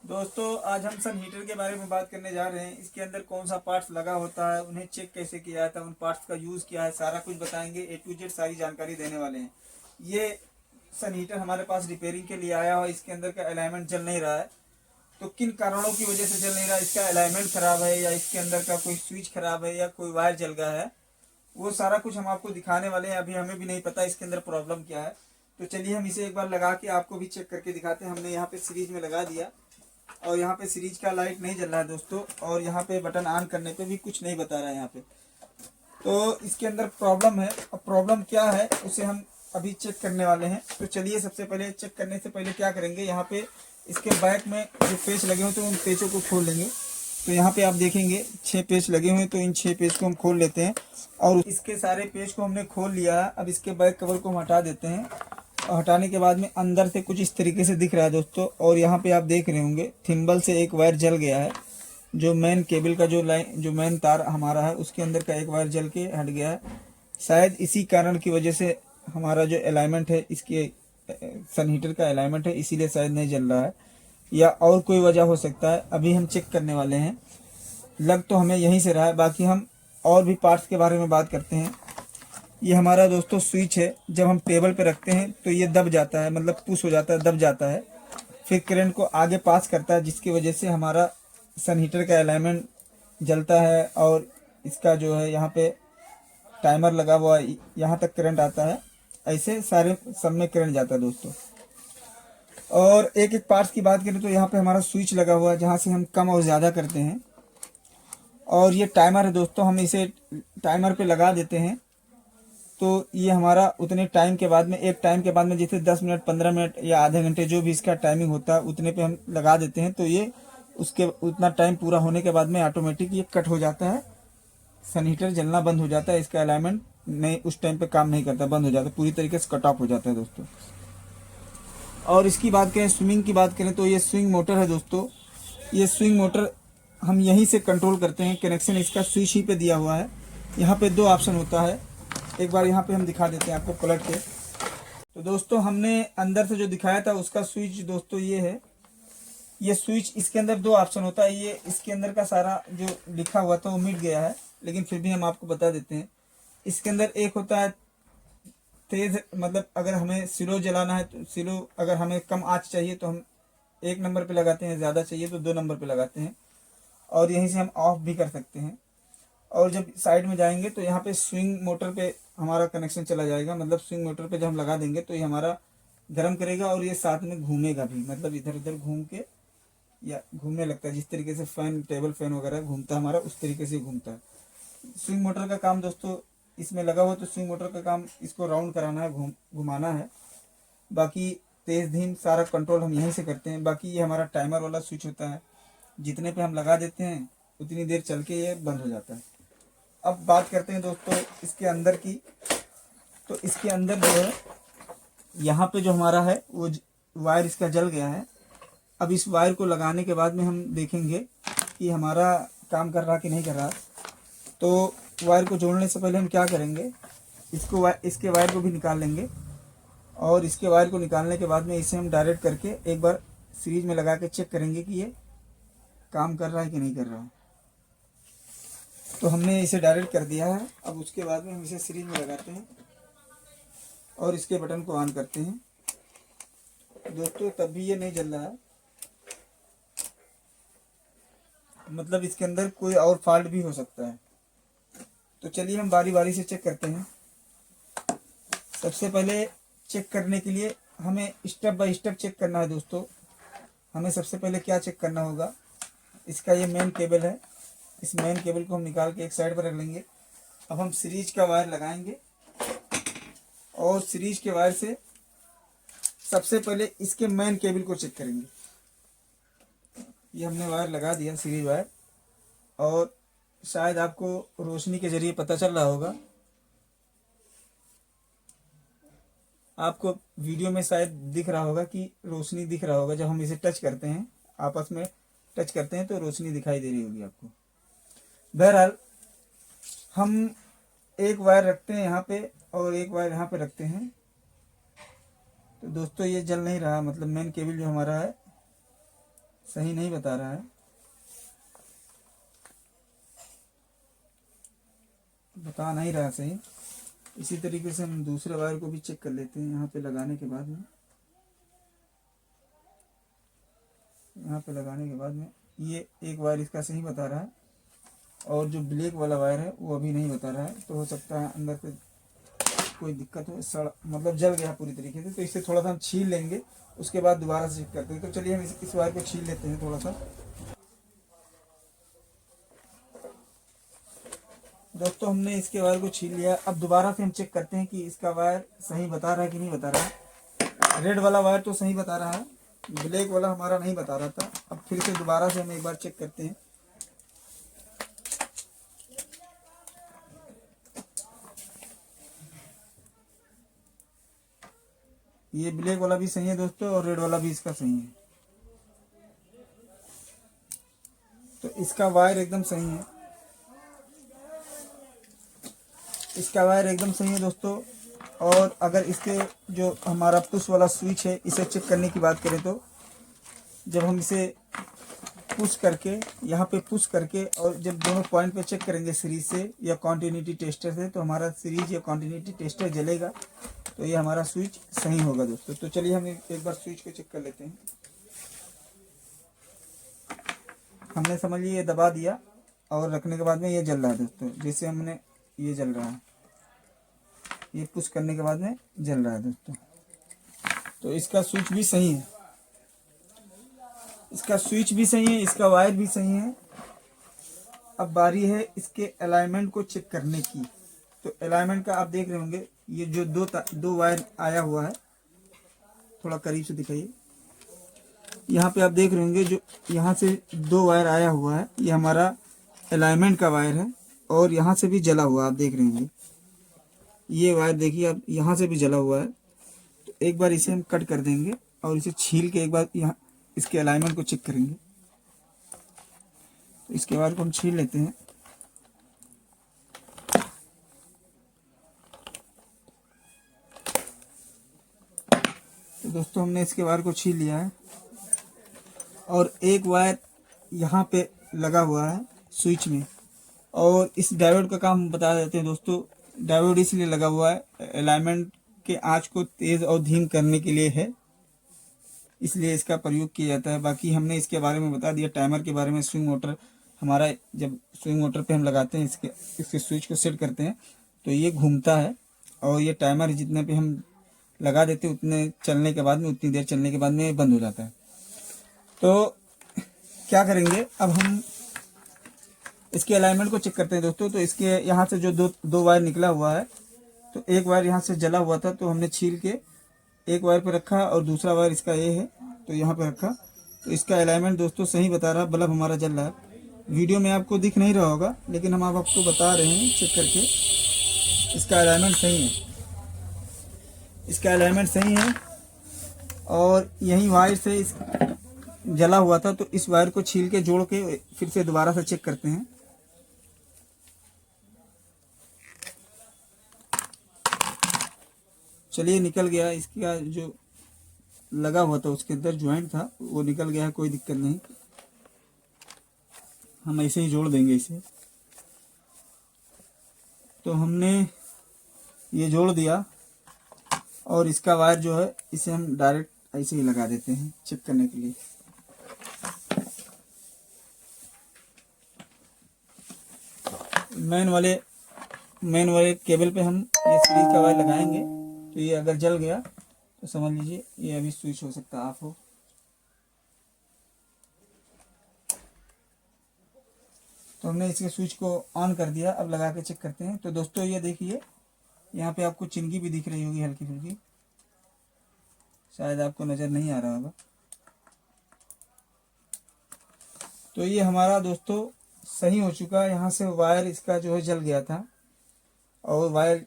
दोस्तों आज हम सन हीटर के बारे में बात करने जा रहे हैं। इसके अंदर कौन सा पार्ट्स लगा होता है, उन्हें चेक कैसे किया जाता है, उन पार्ट्स का यूज़ क्या है, सारा कुछ बताएंगे। ए टू जेड सारी जानकारी देने वाले हैं। ये सन हीटर हमारे पास रिपेयरिंग के लिए आया हुआ। इसके अंदर का अलाइनमेंट जल नहीं रहा है, तो किन कारणों की वजह से जल नहीं रहा है, इसका अलाइनमेंट खराब है या इसके अंदर का कोई स्विच खराब है या कोई वायर जल गया है, वो सारा कुछ हम आपको दिखाने वाले हैं। अभी हमें भी नहीं पता इसके अंदर प्रॉब्लम क्या है। तो चलिए हम इसे एक बार लगा के आपको भी चेक करके दिखाते हैं। हमने यहाँ पे सीरीज में लगा दिया और यहाँ पे सीरीज का लाइट नहीं जल रहा है दोस्तों, और यहाँ पे बटन ऑन करने पे भी कुछ नहीं बता रहा है यहाँ पे। तो इसके अंदर प्रॉब्लम है। अब प्रॉब्लम क्या है उसे हम अभी चेक करने वाले हैं। तो चलिए सबसे पहले चेक करने से पहले क्या करेंगे, यहाँ पे इसके बैक में जो पेच लगे हुए तो उन पेचों को खोल लेंगे। तो यहाँ पे आप देखेंगे 6 पेच लगे हुए हैं, तो इन 6 पेच को हम खोल लेते हैं। और इसके सारे पेच को हमने खोल लिया है। अब इसके बैक कवर को हम हटा देते हैं। और हटाने के बाद में अंदर से कुछ इस तरीके से दिख रहा है दोस्तों। और यहाँ पे आप देख रहे होंगे थिम्बल से एक वायर जल गया है। जो मेन केबल का जो लाइन, जो मेन तार हमारा है, उसके अंदर का एक वायर जल के हट गया है। शायद इसी कारण की वजह से हमारा जो अलाइनमेंट है, इसके सन हीटर का अलाइनमेंट है, इसीलिए शायद नहीं जल रहा है, या और कोई वजह हो सकता है। अभी हम चेक करने वाले हैं। लग तो हमें यहीं से रहा है, बाकी हम और भी पार्ट्स के बारे में बात करते हैं। ये हमारा दोस्तों स्विच है। जब हम टेबल पे रखते हैं तो ये दब जाता है, मतलब पुश हो जाता है, दब जाता है। फिर करंट को आगे पास करता है, जिसकी वजह से हमारा सन हीटर का अलाइनमेंट जलता है। और इसका जो है यहाँ पे टाइमर लगा हुआ है, यहाँ तक करंट आता है। ऐसे सारे सब में करंट जाता है दोस्तों। और एक एक पार्ट्स की बात करें तो यहाँ पे हमारा स्विच लगा हुआ है, जहाँ से हम कम और ज़्यादा करते हैं। और ये टाइमर है दोस्तों, हम इसे टाइमर पे लगा देते हैं। तो ये हमारा उतने टाइम के बाद में, एक टाइम के बाद में, जैसे 10 मिनट, 15 मिनट या आधे घंटे, जो भी इसका टाइमिंग होता है उतने पे हम लगा देते हैं। तो ये उसके उतना टाइम पूरा होने के बाद में ऑटोमेटिक ये कट हो जाता है। सन हीटर जलना बंद हो जाता है। इसका अलाइनमेंट नहीं, उस टाइम पे काम नहीं करता, बंद हो जाता है, पूरी तरीके से कट ऑफ हो जाता है दोस्तों। और इसकी बात करें, स्विंग की बात करें, तो ये स्विंग मोटर है दोस्तों। ये स्विंग मोटर हम यहीं से कंट्रोल करते हैं। कनेक्शन इसका स्विच ही पे दिया हुआ है। यहाँ पे 2 ऑप्शन होता है। एक बार यहाँ पे हम दिखा देते हैं आपको पलट के। तो दोस्तों हमने अंदर से जो दिखाया था उसका स्विच दोस्तों ये है। ये स्विच, इसके अंदर 2 ऑप्शन होता है। ये इसके अंदर का सारा जो लिखा हुआ था वो मिट गया है, लेकिन फिर भी हम आपको बता देते हैं। इसके अंदर एक होता है तेज, मतलब अगर हमें स्लो जलाना है तो स्लो, अगर हमें कम आँच चाहिए तो हम 1 नंबर पे लगाते हैं, ज़्यादा चाहिए तो 2 नंबर पे लगाते हैं। और यहीं से हम ऑफ भी कर सकते हैं। और जब साइड में जाएंगे तो यहाँ पे स्विंग मोटर पे हमारा कनेक्शन चला जाएगा। मतलब स्विंग मोटर पे जब हम लगा देंगे तो ये हमारा गर्म करेगा और ये साथ में घूमेगा भी, मतलब इधर उधर घूम के या घूमने लगता है। जिस तरीके से फैन, टेबल फैन वगैरह घूमता है हमारा, उस तरीके से घूमता है। स्विंग मोटर का काम दोस्तों इसमें लगा हुआ, तो स्विंग मोटर का काम इसको राउंड कराना है, घुमाना है। बाकी तेज धीम सारा कंट्रोल हम यहीं से करते हैं। बाकी ये हमारा टाइमर वाला स्विच होता है, जितने पे हम लगा देते हैं उतनी देर चल के ये बंद हो जाता है। अब बात करते हैं दोस्तों इसके अंदर की। तो इसके अंदर जो है, यहाँ पे जो हमारा है वो वायर इसका जल गया है। अब इस वायर को लगाने के बाद में हम देखेंगे कि हमारा काम कर रहा कि नहीं कर रहा। तो वायर को जोड़ने से पहले हम क्या करेंगे, इसके वायर को भी निकाल लेंगे। और इसके वायर को निकालने के बाद में इसे हम डायरेक्ट करके एक बार सीरीज में लगा के चेक करेंगे कि ये काम कर रहा है कि नहीं कर रहा है। तो हमने इसे डायरेक्ट कर दिया है। अब उसके बाद में हम इसे सीरीज में लगाते हैं और इसके बटन को ऑन करते हैं दोस्तों। तब भी ये नहीं जल रहा है, मतलब इसके अंदर कोई और फॉल्ट भी हो सकता है। तो चलिए हम बारी बारी से चेक करते हैं। सबसे पहले चेक करने के लिए हमें स्टेप बाय स्टेप चेक करना है दोस्तों। हमें सबसे पहले क्या चेक करना होगा, इसका ये मेन केबल है। इस मेन केबल को हम निकाल के एक साइड पर रख लेंगे। अब हम सीरीज का वायर लगाएंगे और सीरीज के वायर से सबसे पहले इसके मेन केबल को चेक करेंगे। ये हमने वायर लगा दिया, सीरीज वायर। और शायद आपको रोशनी के जरिए पता चल रहा होगा, आपको वीडियो में शायद दिख रहा होगा कि रोशनी दिख रहा होगा। जब हम इसे टच करते हैं, आपस में टच करते हैं, तो रोशनी दिखाई दे रही होगी आपको। बहरहाल हम एक वायर रखते हैं यहाँ पे और एक वायर यहाँ पे रखते हैं। तो दोस्तों ये जल नहीं रहा, मतलब मेन केबल जो हमारा है सही नहीं बता रहा है, बता नहीं रहा सही। इसी तरीके से हम दूसरे वायर को भी चेक कर लेते हैं। यहाँ पे लगाने के बाद में, यहाँ पे लगाने के बाद में ये एक वायर इसका सही बता रहा है और जो ब्लैक वाला वायर है वो अभी नहीं बता रहा है। तो हो सकता है अंदर से कोई दिक्कत हो, सड़ मतलब जल गया पूरी तरीके से। तो इसे थोड़ा सा हम छील लेंगे, उसके बाद दोबारा से चेक करते हैं। तो चलिए हम इस वायर को छील लेते हैं थोड़ा सा। दोस्तों हमने इसके वायर को छील लिया। अब दोबारा से हम चेक करते हैं कि इसका वायर सही बता रहा है कि नहीं बता रहा है। रेड वाला वायर तो सही बता रहा है, ब्लैक वाला हमारा नहीं बता रहा था। अब फिर से दोबारा से हम एक बार चेक करते हैं। ये ब्लैक वाला भी सही है दोस्तों और रेड वाला भी इसका सही है। तो इसका वायर एकदम सही है, इसका वायर एकदम सही है दोस्तों। और अगर इसके जो हमारा पुश वाला स्विच है, इसे चेक करने की बात करें तो जब हम इसे पुश करके यहाँ पे पुश करके और जब दोनों पॉइंट पे चेक करेंगे सीरीज से या कॉन्टिन्यूटी टेस्टर से, तो हमारा सीरीज या कॉन्टिन्यूटी टेस्टर जलेगा। तो ये हमारा स्विच सही होगा दोस्तों। तो चलिए हम एक बार स्विच को चेक कर लेते हैं। हमने समझ लिया, ये दबा दिया और रखने के बाद में ये जल रहा है दोस्तों। जैसे हमने ये जल रहा है, ये पुश करने के बाद में जल रहा है दोस्तों। तो इसका स्विच भी सही है, इसका स्विच भी सही है, इसका वायर भी सही है। अब बारी है इसके अलाइनमेंट को चेक करने की। तो अलाइनमेंट का आप देख रहे होंगे, ये जो दो वायर आया हुआ है, थोड़ा करीब से दिखाइए। यहाँ पे आप देख रहे होंगे जो यहाँ से दो वायर आया हुआ है, ये हमारा अलाइनमेंट का वायर है और यहाँ से भी जला हुआ आप देख रहे होंगे। ये वायर देखिए आप, यहाँ से भी जला हुआ है। तो एक बार इसे हम कट कर देंगे और इसे छील के एक बार यहाँ इसके अलाइनमेंट को चेक करेंगे। तो इसके वायर को हम छील लेते हैं। तो दोस्तों हमने इसके वायर को छील लिया है और एक वायर यहाँ पे लगा हुआ है स्विच में। और इस डायोड का काम बता देते हैं दोस्तों। डायोड इसलिए लगा हुआ है, अलाइनमेंट के आंच को तेज और धीम करने के लिए है, इसलिए इसका प्रयोग किया जाता है। बाकी हमने इसके बारे में बता दिया, टाइमर के बारे में। स्विंग मोटर हमारा, जब स्विंग मोटर पे हम लगाते हैं इसके स्विच को सेट करते हैं तो ये घूमता है और ये टाइमर जितने पे हम लगा देते हैं उतने चलने के बाद में, उतनी देर चलने के बाद में ये बंद हो जाता है। तो क्या करेंगे, अब हम इसके अलाइनमेंट को चेक करते हैं दोस्तों। तो इसके यहाँ से जो दो वायर निकला हुआ है, तो एक वायर यहाँ से जला हुआ था, तो हमने छील के एक वायर पे रखा और दूसरा वायर इसका ये है तो यहाँ पे रखा। तो इसका अलाइनमेंट दोस्तों सही बता रहा है, बल्ब हमारा जल रहा है। वीडियो में आपको दिख नहीं रहा होगा, लेकिन हम आपको बता रहे हैं चेक करके। इसका अलाइनमेंट सही है, इसका अलाइनमेंट सही है। और यही वायर से इस जला हुआ था, तो इस वायर को छील के जोड़ के फिर से दोबारा से चेक करते हैं। चलिए निकल गया, इसका जो लगा हुआ था उसके अंदर ज्वाइंट था वो निकल गया है, कोई दिक्कत नहीं। हम ऐसे ही जोड़ देंगे इसे। तो हमने ये जोड़ दिया और इसका वायर जो है इसे हम डायरेक्ट ऐसे ही लगा देते हैं चेक करने के लिए। मेन वाले केबल पे हम ये सीरीज का वायर लगाएंगे। तो ये अगर जल गया तो समझ लीजिए ये अभी स्विच हो सकता है ऑफ हो। तो हमने इसके स्विच को ऑन कर दिया, अब लगा के चेक करते हैं। तो दोस्तों ये देखिए, यहाँ पे आपको चिंगी भी दिख रही होगी हल्की फुल्की, शायद आपको नज़र नहीं आ रहा होगा। तो ये हमारा दोस्तों सही हो चुका है। यहाँ से वायर इसका जो है जल गया था और वायर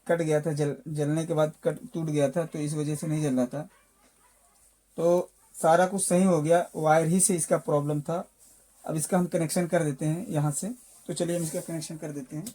कट गया था, जलने के बाद टूट गया था, तो इस वजह से नहीं जल रहा था। तो सारा कुछ सही हो गया, वायर ही से इसका प्रॉब्लम था। अब इसका हम कनेक्शन कर देते हैं यहाँ से। तो चलिए हम इसका कनेक्शन कर देते हैं।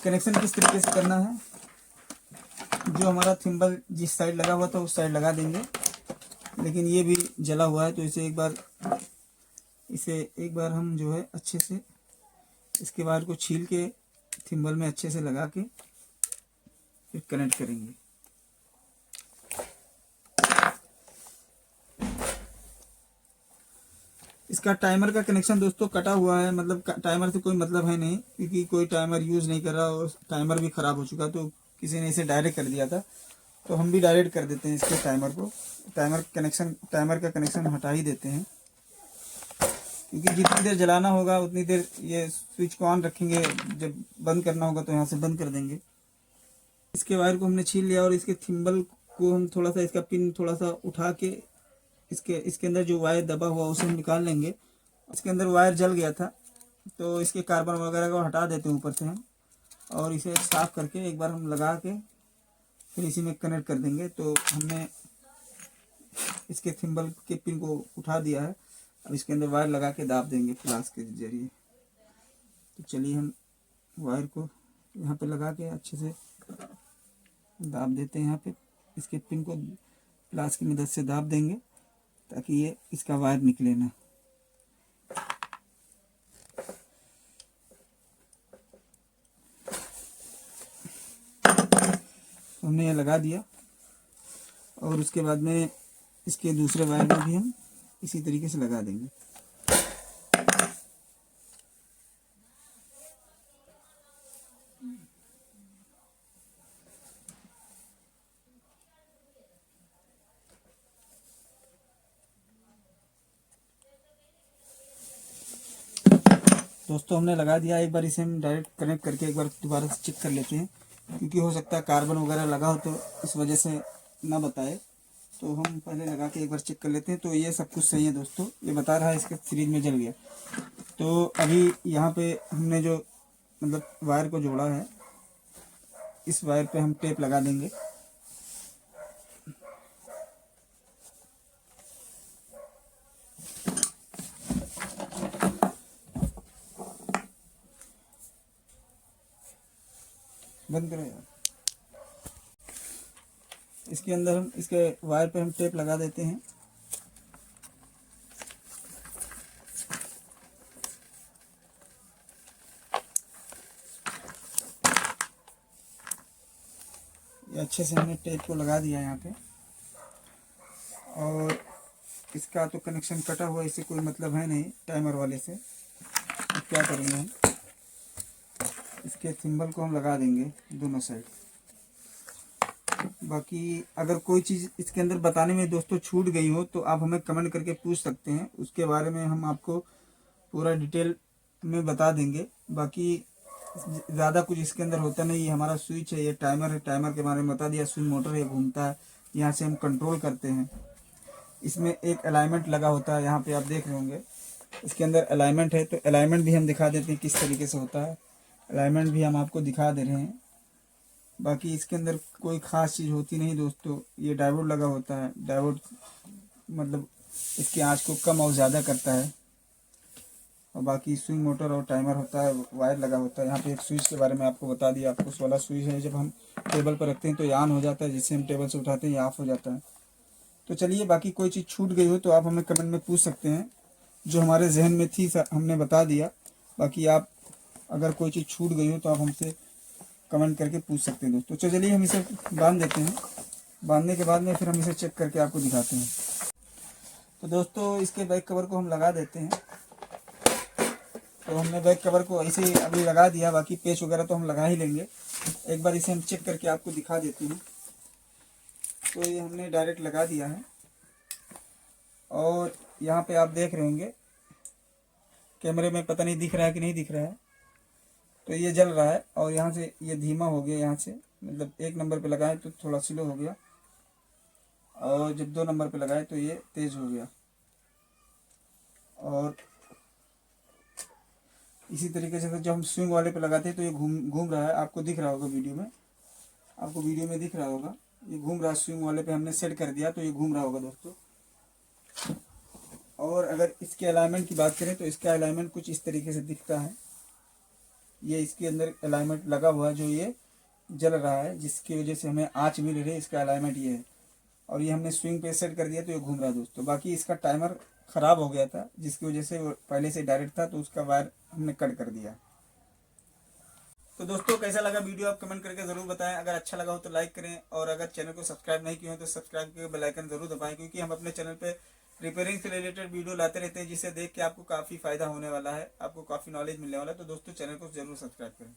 कनेक्शन किस तरीके से करना है, जो हमारा थिम्बल जिस साइड लगा हुआ था उस साइड लगा देंगे लेकिन ये भी जला हुआ है, तो इसे एक बार हम जो है अच्छे से इसके वायर को छील के थिम्बल में अच्छे से लगा के फिर कनेक्ट करेंगे। इसका टाइमर का कनेक्शन दोस्तों कटा हुआ है, मतलब टाइमर से कोई मतलब है नहीं, क्योंकि कोई टाइमर यूज़ नहीं कर रहा और टाइमर भी ख़राब हो चुका, तो किसी ने इसे डायरेक्ट कर दिया था, तो हम भी डायरेक्ट कर देते हैं इसके टाइमर को। टाइमर का कनेक्शन हटा ही देते हैं, क्योंकि जितनी देर जलाना होगा उतनी देर ये स्विच को ऑन रखेंगे, जब बंद करना होगा तो यहाँ से बंद कर देंगे। इसके वायर को हमने छील लिया और इसके थिम्बल को हम थोड़ा सा, इसका पिन थोड़ा सा उठा के इसके अंदर जो वायर दबा हुआ उसे हम निकाल लेंगे। इसके अंदर वायर जल गया था, तो इसके कार्बन वगैरह को हटा देते हैं ऊपर से हम, और इसे साफ करके एक बार हम लगा के फिर इसी में कनेक्ट कर देंगे। तो हमने इसके थिम्बल के पिन को उठा दिया है, अब इसके अंदर वायर लगा के दाब देंगे फ्लास्क के जरिए। तो चलिए हम वायर को यहाँ पे लगा के अच्छे से दाब देते हैं। यहाँ पे इसके पिन को फ्लास्क की मदद से दाब देंगे ताकि ये इसका वायर निकले ना। हमने ये लगा दिया और उसके बाद में इसके दूसरे वायर में भी हम इसी तरीके से लगा देंगे। दोस्तों हमने लगा दिया, एक बार इसे हम डायरेक्ट कनेक्ट करके एक बार दोबारा से चेक कर लेते हैं, क्योंकि हो सकता है कार्बन वगैरह लगा हो तो इस वजह से ना बताए, तो हम पहले लगा के एक बार चेक कर लेते हैं। तो ये सब कुछ सही है दोस्तों, ये बता रहा है इसके सीरीज में जल गया। तो अभी यहाँ पे हमने जो मतलब वायर को जोड़ा है, इस वायर पे हम टेप लगा देंगे। बंद करो यार। इसके अंदर हम इसके वायर पे हम टेप लगा देते हैं। ये अच्छे से हमने टेप को लगा दिया यहाँ पे, और इसका तो कनेक्शन कटा हुआ, इससे कोई मतलब है नहीं टाइमर वाले से। तो क्या करेंगे हम, इसके थिम्बल को हम लगा देंगे दोनों साइड। बाकी अगर कोई चीज़ इसके अंदर बताने में दोस्तों छूट गई हो तो आप हमें कमेंट करके पूछ सकते हैं, उसके बारे में हम आपको पूरा डिटेल में बता देंगे। बाकी ज़्यादा कुछ इसके अंदर होता नहीं, हमारा स्विच है, ये टाइमर है, टाइमर के बारे में बता दिया, स्विंग मोटर है, घूमता है, यहाँ से हम कंट्रोल करते हैं। इसमें एक अलाइनमेंट लगा होता है, यहाँ पे आप देख रहे होंगे इसके अंदर अलाइनमेंट है, तो अलाइनमेंट भी हम दिखा देते हैं किस तरीके से होता है, अलाइनमेंट भी हम आपको दिखा दे रहे हैं। बाकी इसके अंदर कोई ख़ास चीज़ होती नहीं दोस्तों, ये डायोड लगा होता है, डायोड मतलब इसकी आँच को कम और ज़्यादा करता है। और बाकी स्विंग मोटर और टाइमर होता है, वायर लगा होता है। यहाँ पे एक स्विच के बारे में आपको बता दिया, आपको 16 स्विच है, जब हम टेबल पर रखते हैं तो ये ऑन हो जाता है, जिससे हम टेबल से उठाते हैं ये ऑफ हो जाता है। तो चलिए, बाकी कोई चीज़ छूट गई हो तो आप हमें कमेंट में पूछ सकते हैं, जो हमारे जहन में थी हमने बता दिया। बाकी आप अगर कोई चीज़ छूट गई हो तो आप हमसे कमेंट करके पूछ सकते हैं दोस्तों। तो चलिए हम इसे बांध देते हैं, बांधने के बाद में फिर हम इसे चेक करके आपको दिखाते हैं। तो दोस्तों इसके बैक कवर को हम लगा देते हैं। तो हमने बैक कवर को ऐसे अभी लगा दिया, बाकी पेच वगैरह तो हम लगा ही लेंगे। एक बार इसे हम चेक करके आपको दिखा देते हैं। तो ये हमने डायरेक्ट लगा दिया है, और यहाँ पे आप देख रहे होंगे कैमरे में, पता नहीं दिख रहा है कि नहीं दिख रहा है, तो ये जल रहा है। और यहाँ से ये धीमा हो गया, यहाँ से मतलब 1 नंबर पे लगाए तो थोड़ा स्लो हो गया, और जब 2 नंबर पे लगाए तो ये तेज़ हो गया। और इसी तरीके से जब हम स्विंग वाले पे लगाते हैं तो ये घूम रहा है, आपको दिख रहा होगा वीडियो में, आपको वीडियो में दिख रहा होगा ये घूम रहा है। स्विंग वाले पे हमने सेट कर दिया तो ये घूम रहा होगा दोस्तों। और अगर इसके अलाइनमेंट की बात करें तो इसका अलाइनमेंट कुछ इस तरीके से दिखता है। ये इसके अंदर अलाइनमेंट लगा हुआ है जो ये जल रहा है, जिसकी वजह से हमें आँच मिल रही है, इसका अलाइनमेंट ये है। और ये हमने स्विंग पे सेट कर दिया तो ये घूम रहा है दोस्तों। बाकी इसका टाइमर ख़राब हो गया था जिसकी वजह से वो पहले से डायरेक्ट था, तो उसका वायर हमने कट कर दिया। तो दोस्तों कैसा लगा वीडियो आप कमेंट करके ज़रूर बताएं। अगर अच्छा लगा हो तो लाइक करें, और अगर चैनल को सब्सक्राइब नहीं किए हो तो सब्सक्राइब करके बेल आइकन ज़रूर दबाएं, क्योंकि हम अपने चैनल पे रिपेयरिंग से रिलेटेड वीडियो लाते रहते हैं, जिसे देख के आपको काफ़ी फ़ायदा होने वाला है, आपको काफ़ी नॉलेज मिलने वाला है। तो दोस्तों चैनल को ज़रूर सब्सक्राइब करें।